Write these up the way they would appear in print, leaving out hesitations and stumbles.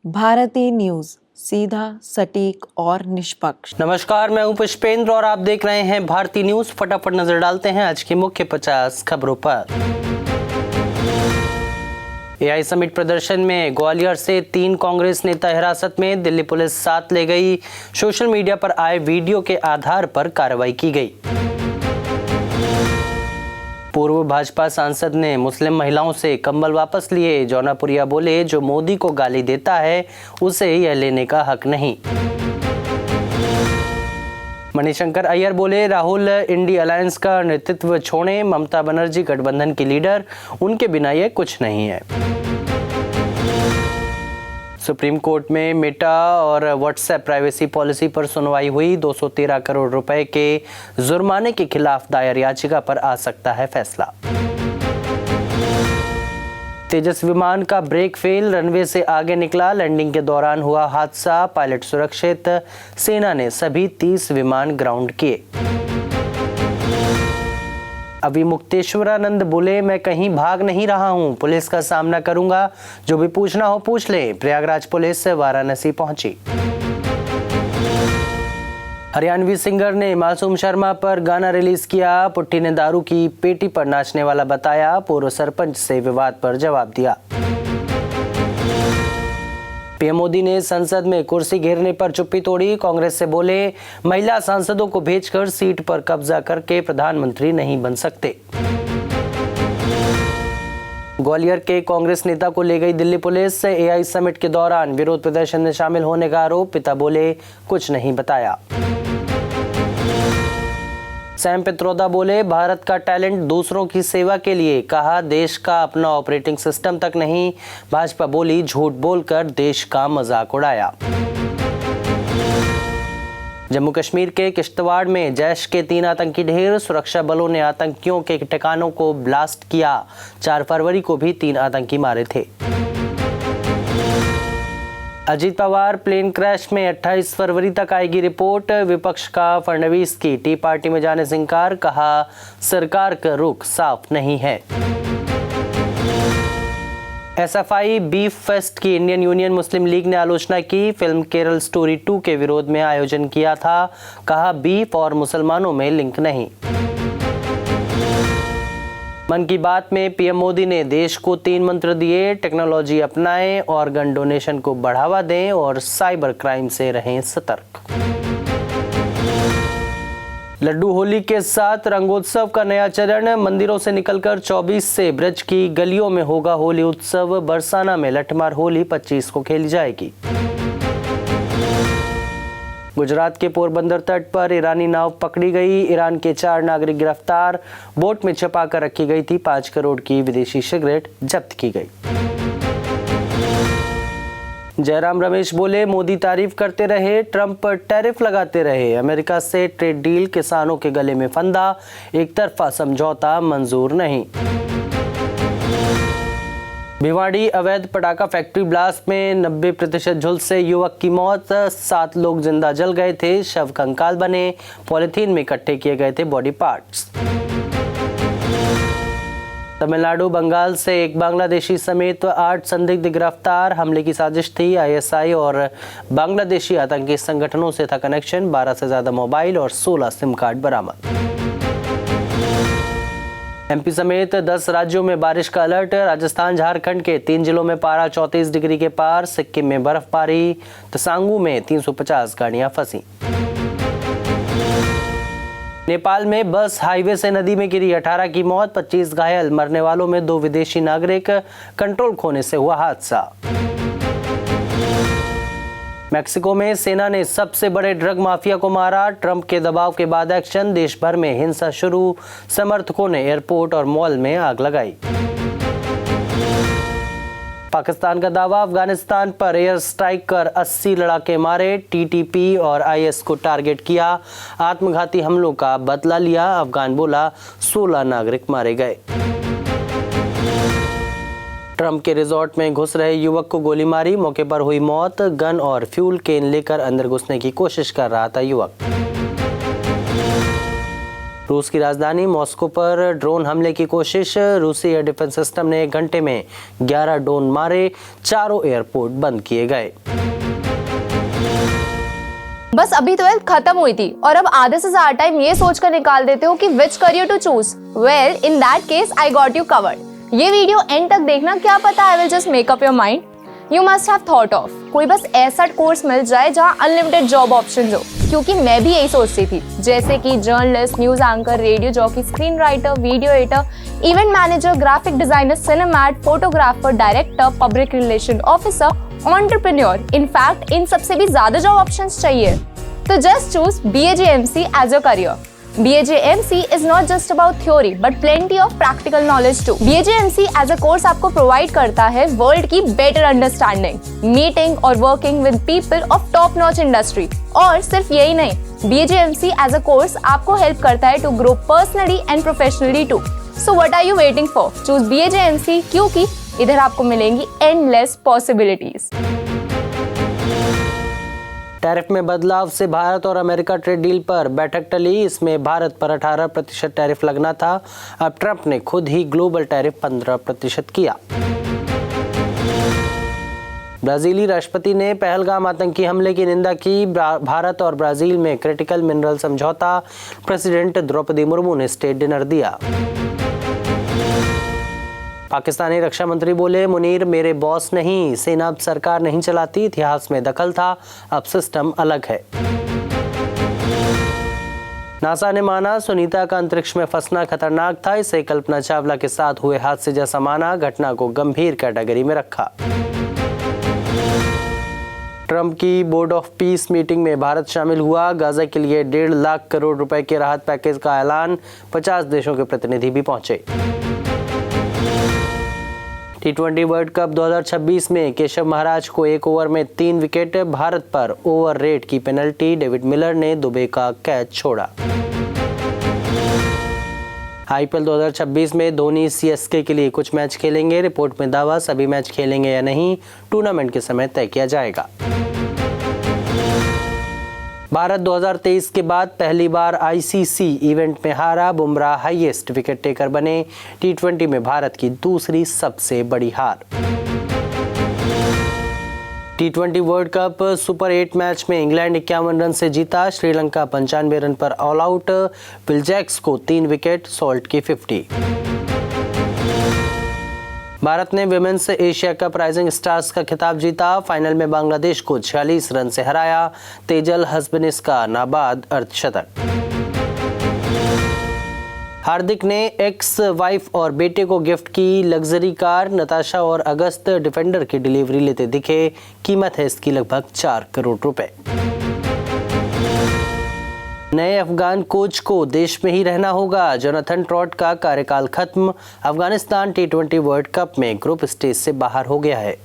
Bharti news, सीधा, सटीक और निष्पक्ष। नमस्कार, मैं हूं पुष्पेंद्र और आप देख रहे हैं भारती न्यूज। फटाफट नजर डालते हैं आज की मुख्य 50 खबरों पर। एआई समिट प्रदर्शन में ग्वालियर से 3 कांग्रेस नेता हिरासत में, दिल्ली पुलिस 7 ले गई। सोशल मीडिया पर आए वीडियो के आधार पर कार्रवाई की गई। पूर्व भाजपा सांसद ने मुस्लिम महिलाओं से कंबल वापस लिए। जौनापुरिया बोले, जो मोदी को गाली देता है उसे यह लेने का हक नहीं। मणिशंकर अय्यर बोले, राहुल इंडी अलायंस का नेतृत्व छोड़ें। ममता बनर्जी गठबंधन की लीडर, उनके बिना यह कुछ नहीं है। सुप्रीम कोर्ट में मेटा और व्हाट्सएप प्राइवेसी पॉलिसी पर सुनवाई हुई। 213 करोड़ रुपए के जुर्माने के खिलाफ दायर याचिका पर आ सकता है फैसला। तेजस विमान का ब्रेक फेल, रनवे से आगे निकला। लैंडिंग के दौरान हुआ हादसा, पायलट सुरक्षित। सेना ने सभी 30 विमान ग्राउंड किए। अविमुक्तेश्वरानंद बोले, मैं कहीं भाग नहीं रहा हूं, पुलिस का सामना करूंगा, जो भी पूछना हो पूछ ले। प्रयागराज पुलिस से वाराणसी पहुंची। हरियाणवी सिंगर ने मासूम शर्मा पर गाना रिलीज किया। पुट्टी ने दारू की पेटी पर नाचने वाला बताया। पूर्व सरपंच से विवाद पर जवाब दिया। पीएम मोदी ने संसद में कुर्सी घेरने पर चुप्पी तोड़ी। कांग्रेस से बोले, महिला सांसदों को भेजकर सीट पर कब्जा करके प्रधानमंत्री नहीं बन सकते। ग्वालियर के कांग्रेस नेता को ले गई दिल्ली पुलिस। एआई समिट के दौरान विरोध प्रदर्शन में शामिल होने का आरोप। पिता बोले, कुछ नहीं बताया। सैम पित्रोदा बोले, भारत का टैलेंट दूसरों की सेवा के लिए। कहा, देश का अपना ऑपरेटिंग सिस्टम तक नहीं। भाजपा बोली, झूठ बोलकर देश का मजाक उड़ाया। जम्मू कश्मीर के किश्तवाड़ में जैश के 3 आतंकी ढेर। सुरक्षा बलों ने आतंकियों के ठिकानों को ब्लास्ट किया। 4 फरवरी को भी 3 आतंकी मारे थे। अजीत पवार, प्लेन क्रैश में 28 फरवरी तक आएगी रिपोर्ट। विपक्ष का फडणवीस की टी पार्टी में जाने से इंकार। कहा, सरकार का रुख साफ नहीं है। एसएफआई बीफ फेस्ट की इंडियन यूनियन मुस्लिम लीग ने आलोचना की। फिल्म केरल स्टोरी 2 के विरोध में आयोजन किया था। कहा, बीफ और मुसलमानों में लिंक नहीं। मन की बात में पीएम मोदी ने देश को 3 मंत्र दिए। टेक्नोलॉजी अपनाएं, ऑर्गन डोनेशन को बढ़ावा दें और साइबर क्राइम से रहें सतर्क। लड्डू होली के साथ रंगोत्सव का नया चरण। मंदिरों से निकलकर 24 से ब्रज की गलियों में होगा होली उत्सव। बरसाना में लठमार होली 25 को खेली जाएगी। गुजरात के पोरबंदर तट पर ईरानी नाव पकड़ी गई। ईरान के 4 नागरिक गिरफ्तार। बोट में छिपा कर रखी गई थी 5 करोड़ की विदेशी सिगरेट, जब्त की गई। जयराम रमेश बोले, मोदी तारीफ करते रहे, ट्रंप पर टैरिफ लगाते रहे। अमेरिका से ट्रेड डील किसानों के गले में फंदा। एक तरफा समझौता मंजूर नहीं। भिवाड़ी अवैध पटाखा फैक्ट्री ब्लास्ट में 90% झुलसे युवक की मौत। 7 लोग जिंदा जल गए थे, शव कंकाल बने। पॉलिथीन में इकट्ठे किए गए थे बॉडी पार्ट्स। तमिलनाडु बंगाल से एक बांग्लादेशी समेत 8 संदिग्ध गिरफ्तार। हमले की साजिश थी। आईएसआई और बांग्लादेशी आतंकी संगठनों से था कनेक्शन। 12 से ज्यादा मोबाइल और 16 सिम कार्ड बरामद। एमपी समेत 10 राज्यों में बारिश का अलर्ट। राजस्थान झारखंड के 3 जिलों में पारा 34 डिग्री के पार। सिक्किम में बर्फबारी। तसांगू में 350 गाड़ियां फंसी। नेपाल में बस हाईवे से नदी में गिरी, 18 की मौत, 25 घायल। मरने वालों में 2 विदेशी नागरिक। कंट्रोल खोने से हुआ हादसा। मेक्सिको में सेना ने सबसे बड़े ड्रग माफिया को मारा। ट्रंप के दबाव के बाद एक्शन। देश भर में हिंसा शुरू। समर्थकों ने एयरपोर्ट और मॉल में आग लगाई। पाकिस्तान का दावा, अफगानिस्तान पर एयर स्ट्राइक कर 80 लड़ाके मारे। टीटीपी और आईएस को टारगेट किया। आत्मघाती हमलों का बदला लिया। अफगान बोला, 16 नागरिक मारे गए। ट्रंप के रिजॉर्ट में घुस रहे युवक को गोली मारी, मौके पर हुई मौत। गन और फ्यूल केन लेकर अंदर घुसने की कोशिश कर रहा था युवक। रूस की राजधानी मॉस्को पर ड्रोन हमले की कोशिश। रूसी एयर डिफेंस सिस्टम ने 1 घंटे में 11 ड्रोन मारे, चारों एयरपोर्ट बंद किए गए। बस अभी 12th खत्म हुई थी और अब आधे से ज्यादा टाइम ये सोचकर निकाल देते हो कि which career to choose. Well, in that case I got you covered. ये वीडियो एंड तक देखना, क्या पता I will just make up your mind. You must have thought of कोई बस ऐसा कोर्स मिल जाए जहाँ अनलिमिटेड जॉब ऑप्शन हो, क्योंकि मैं भी यही सोचती थी, जैसे कि journalist, news anchor, radio jockey, screen writer, video editor, event manager, graphic designer, सिनेमैट, photographer, director, public relation officer, entrepreneur. In fact इन सबसे भी ज्यादा जॉब ऑप्शंस चाहिए। तो just choose BAJMC as your career. BAJMC is not just about theory but plenty of practical knowledge too. BAJMC as a course आपको provide करता है world की better understanding, meeting और working with people of top notch industry। और सिर्फ यही नहीं, BAJMC as a course आपको help करता है to grow personally and professionally too. So what are you waiting for? Choose BAJMC क्योंकि इधर आपको मिलेंगी endless possibilities। टैरिफ में बदलाव से भारत और अमेरिका ट्रेड डील पर बैठक टली। इसमें भारत पर 18% टैरिफ लगना था, अब ट्रंप ने खुद ही ग्लोबल टैरिफ 15% किया। ब्राजीली राष्ट्रपति ने पहलगाम आतंकी हमले की निंदा की। भारत और ब्राजील में क्रिटिकल मिनरल समझौता। प्रेसिडेंट द्रौपदी मुर्मू ने स्टेट डिनर दिया। पाकिस्तानी रक्षा मंत्री बोले, मुनीर मेरे बॉस नहीं, सेना अब सरकार नहीं चलाती, इतिहास में दखल था, अब सिस्टम अलग है। नासा ने माना सुनीता का अंतरिक्ष में फंसना खतरनाक था, इसे कल्पना चावला के साथ हुए हादसे जैसा माना, घटना को गंभीर कैटेगरी में रखा। ट्रंप की बोर्ड ऑफ पीस मीटिंग में भारत शामिल हुआ। गाजा के लिए 1.5 लाख करोड़ रुपए के राहत पैकेज का ऐलान। 50 देशों के प्रतिनिधि भी पहुंचे। T20 वर्ल्ड कप 2026 में केशव महाराज को 1 ओवर में 3 विकेट। भारत पर ओवर रेट की पेनल्टी, डेविड मिलर ने दुबे का कैच छोड़ा। IPL 2026 में धोनी CSK के लिए कुछ मैच खेलेंगे। रिपोर्ट में दावा, सभी मैच खेलेंगे या नहीं टूर्नामेंट के समय तय किया जाएगा। भारत 2023 के बाद पहली बार ICC इवेंट में हारा। बुमराह हाईएस्ट विकेट टेकर बने। T20 में भारत की दूसरी सबसे बड़ी हार। T20 world cup super 8 match में इंग्लैंड 51 रन से जीता। श्रीलंका 95 रन पर ऑल आउट। विल जैक्स को 3 विकेट, सॉल्ट की 50। भारत ने women's Asia cup rising stars का खिताब जीता। फाइनल में बांग्लादेश को 46 रन से हराया। तेजल हसबनिस का नाबाद अर्धशतक। हार्दिक ने एक्स वाइफ और बेटे को गिफ्ट की लग्जरी कार। नताशा और अगस्त डिफेंडर की डिलीवरी लेते दिखे। कीमत है इसकी लगभग 4 करोड़ रुपए। नए अफगान कोच को देश में ही रहना होगा। जोनाथन ट्रॉट का कार्यकाल खत्म। अफगानिस्तान T20 वर्ल्ड कप में ग्रुप स्टेज से बाहर हो गया है।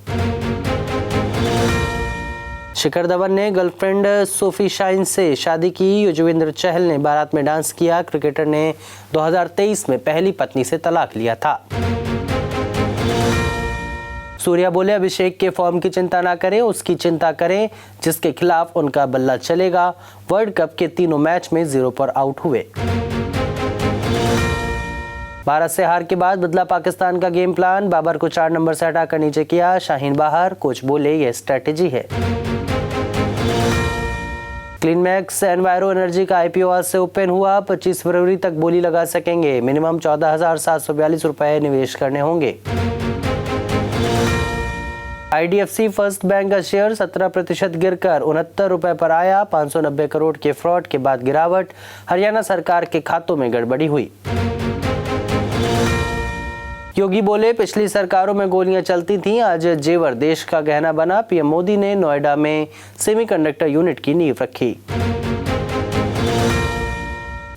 शिखर धवन ने गर्लफ्रेंड सोफी शाइन से शादी की। युजवेंद्र चहल ने बारात में डांस किया। क्रिकेटर ने 2023 में पहली पत्नी से तलाक लिया था। सूर्या बोले, अभिषेक के फॉर्म की चिंता ना करें, उसकी चिंता करें जिसके खिलाफ उनका बल्ला चलेगा। वर्ल्ड कप के तीनों मैच में 0 पर आउट हुए। भारत से हार के बाद बदला पाकिस्तान का गेम प्लान। बाबर को 4 नंबर से हटाकर नीचे किया। शाहीन बाहर, कोच बोले यह स्ट्रेटेजी है। क्लीनमैक्स एनवायरो एनर्जी का IPO आज से ओपन हुआ। 25 फरवरी तक बोली लगा सकेंगे। मिनिमम 14,742 रुपए निवेश करने होंगे। IDFC फर्स्ट बैंक का शेयर 17% गिरकर 69 रुपए पर आया। 590 करोड़ के फ्रॉड के बाद गिरावट। हरियाणा सरकार के खातों में गड़बड़ी हुई। योगी बोले, पिछली सरकारों में गोलियां चलती थीं, आज जेवर देश का गहना बना। PM मोदी ने नोएडा में सेमीकंडक्टर यूनिट की नींव रखी।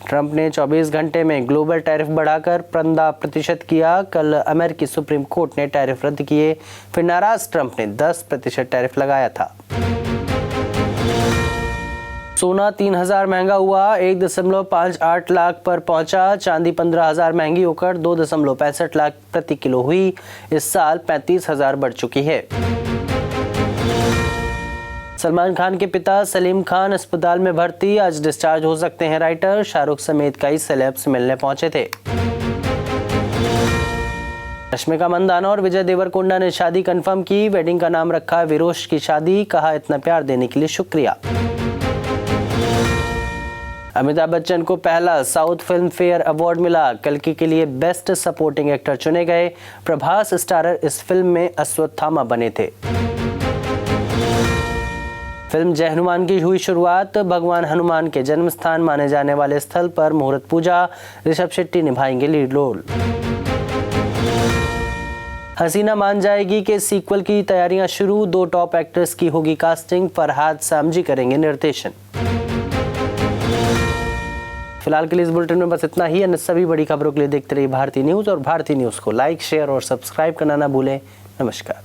ट्रंप ने 24 घंटे में ग्लोबल टैरिफ बढ़ाकर 15% किया। कल अमेरिकी सुप्रीम कोर्ट ने टैरिफ रद्द किए। फिर नाराज ट्रंप ने 10% टैरिफ लगाया था। सोना 3,000 महंगा हुआ। 1.58 लाख पर पहुंचा। चांदी 15,000 महंगी होकर 2.65 लाख प्रति किलो हुई। इस साल 35,000 बढ़ चुकी है। सलमान खान के पिता सलीम खान अस्पताल में भर्ती, आज डिस्चार्ज हो सकते हैं राइटर। शाहरुख समेत कई सेलेब्स मिलने पहुंचे थे। रश्मिका मंदाना और विजय देवरकोंडा ने शादी कंफर्म की, वेडिंग का नाम रखा विरोश की शादी, कहा इतना प्यार देने के लिए शुक्रिया। अमिताभ बच्चन को पहला साउथ फिल्म फेयर अवार्ड मिला, कल्कि के लिए बेस्ट सपोर्टिंग एक्टर चुने गए। प्रभास स्टारर इस फिल्म में अश्वत्थामा बने थे। फिल्म जय हनुमान की हुई शुरुआत, भगवान हनुमान के जन्म स्थान माने जाने वाले स्थल पर मुहूर्त पूजा, ऋषभ शेट्टी निभाएंगे लीड रोल। हसीना मान जाएगी के सीक्वल की तैयारियां शुरू, 2 टॉप एक्ट्रेस की होगी कास्टिंग, फरहाद सामजी करेंगे निर्देशन। फिलहाल के लिए इस बुलेटिन में बस इतना ही। अन्य सभी बड़ी खबरों के लिए देखते रहिए भारतीय न्यूज़ और भारतीय न्यूज़ को लाइक, शेयर और सब्सक्राइब करना ना भूलें। नमस्कार।